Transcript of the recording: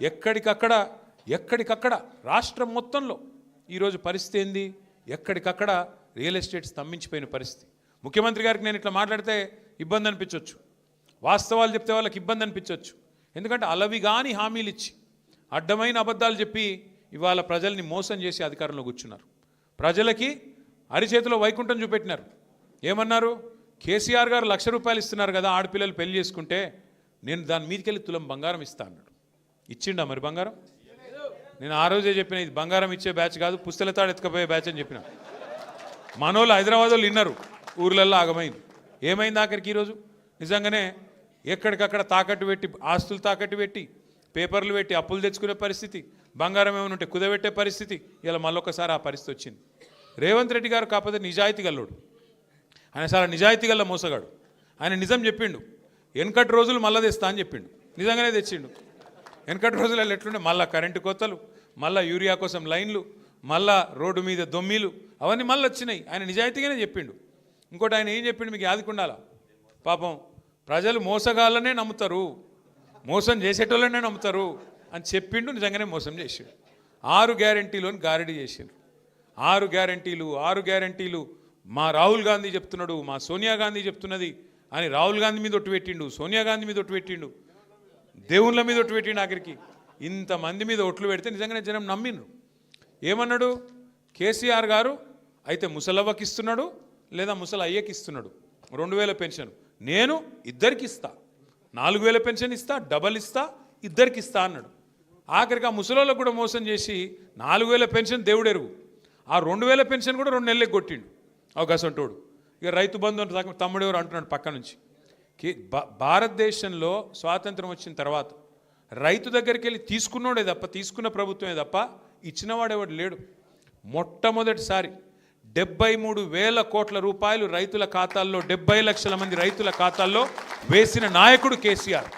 ఎక్కడికక్కడ రాష్ట్రం మొత్తంలో ఈరోజు పరిస్థితి ఏంది? ఎక్కడికక్కడ రియల్ ఎస్టేట్ స్తంభించిపోయిన పరిస్థితి. ముఖ్యమంత్రి గారికి నేను ఇట్లా మాట్లాడితే ఇబ్బంది అనిపించవచ్చు, వాస్తవాలు చెప్తే వాళ్ళకి ఇబ్బంది అనిపించవచ్చు. ఎందుకంటే అలవిగాని హామీలు ఇచ్చి అడ్డమైన అబద్ధాలు చెప్పి ఇవాళ ప్రజల్ని మోసం చేసి అధికారంలో కూర్చున్నారు. ప్రజలకి అరిచేతిలో వైకుంఠం చూపెట్టినారు. ఏమన్నారు? కేసీఆర్ గారు ₹1,00,000 ఇస్తున్నారు కదా, ఆడపిల్లలు పెళ్లి చేసుకుంటే నేను దాని మీదకెళ్ళి తులం బంగారం ఇస్తా అన్నాడు. ఇచ్చిండా మరి బంగారం? నేను ఆ రోజే చెప్పిన, ఇది బంగారం ఇచ్చే బ్యాచ్ కాదు, పుస్తలతాడు ఎత్తుకపోయే బ్యాచ్ అని చెప్పిన. మనోళ్ళు హైదరాబాద్ వాళ్ళు విన్నారు, ఊర్లల్లో ఆగమైంది. ఏమైంది ఆఖరికి? ఈరోజు నిజంగానే ఎక్కడికక్కడ తాకట్టు పెట్టి, ఆస్తులు తాకట్టు పెట్టి, పేపర్లు పెట్టి అప్పులు తెచ్చుకునే పరిస్థితి, బంగారం ఏమైనా ఉంటే కుదబెట్టే పరిస్థితి. ఇలా మళ్ళొకసారి ఆ పరిస్థితి వచ్చింది. రేవంత్ రెడ్డి గారు కాకపోతే నిజాయితీ గల్లోడు, ఆయన చాలా నిజాయితీ గల్ల మోసగాడు. ఆయన నిజం చెప్పిండు, వెనకటి రోజులు మళ్ళా తెస్తా అని చెప్పిండు. నిజంగానే తెచ్చిండు. వెనకటి రోజులలో ఎట్లుండే, మళ్ళీ కరెంటు కోతలు, మళ్ళీ యూరియా కోసం లైన్లు, మళ్ళా రోడ్డు మీద దొమ్మీలు, అవన్నీ మళ్ళీ వచ్చినాయి. ఆయన నిజాయితీగానే చెప్పిండు. ఇంకోటి ఆయన ఏం చెప్పిండు మీకు యాదకుండాలా? పాపం ప్రజలు మోసగాళ్ళనే నమ్ముతారు, మోసం చేసేటోళ్ళనే నమ్ముతారు అని చెప్పిండు. నిజంగానే మోసం చేసిండు. 6 గ్యారెంటీలు అని గారడీ చేసిండు. 6 గ్యారెంటీలు మా రాహుల్ గాంధీ చెప్తున్నాడు, మా సోనియా గాంధీ చెప్తున్నది అని రాహుల్ గాంధీ మీద ఒట్టు పెట్టిండు, సోనియా గాంధీ మీద ఒట్టు పెట్టిండు, దేవుళ్ళ మీద ఒట్టు పెట్టిండు. ఆఖరికి ఇంతమంది మీద ఒట్లు పెడితే నిజంగానే జనం నమ్మిండ్రు. ఏమన్నాడు? కేసీఆర్ గారు అయితే ముసలవ్వకి ఇస్తున్నాడు, లేదా ముసలి అయ్యకి ఇస్తున్నాడు 2,000 పెన్షన్. నేను ఇద్దరికి ఇస్తా, 4,000 పెన్షన్ ఇస్తా, డబల్ ఇస్తా, ఇద్దరికి ఇస్తా అన్నాడు. ఆఖరికి ఆ ముసలోళ్ళకు కూడా మోసం చేసి 4,000 పెన్షన్ దేవుడెరుగు, ఆ 2,000 పెన్షన్ కూడా 2 నెలలకు కొట్టిండు అవకాశంటోడు. ఇక రైతు బంధు తమ్ముడు ఎవరు అంటున్నాడు పక్క నుంచి. భారతదేశంలో స్వాతంత్రం వచ్చిన తర్వాత రైతు దగ్గరికి వెళ్ళి తీసుకున్నోడే తప్ప, తీసుకున్న ప్రభుత్వమే తప్ప ఇచ్చినవాడెవడు లేడు. మొట్టమొదటిసారి 73,000 కోట్ల రూపాయలు రైతుల ఖాతాల్లో, 70 లక్షల మంది రైతుల ఖాతాల్లో వేసిన నాయకుడు కేసీఆర్.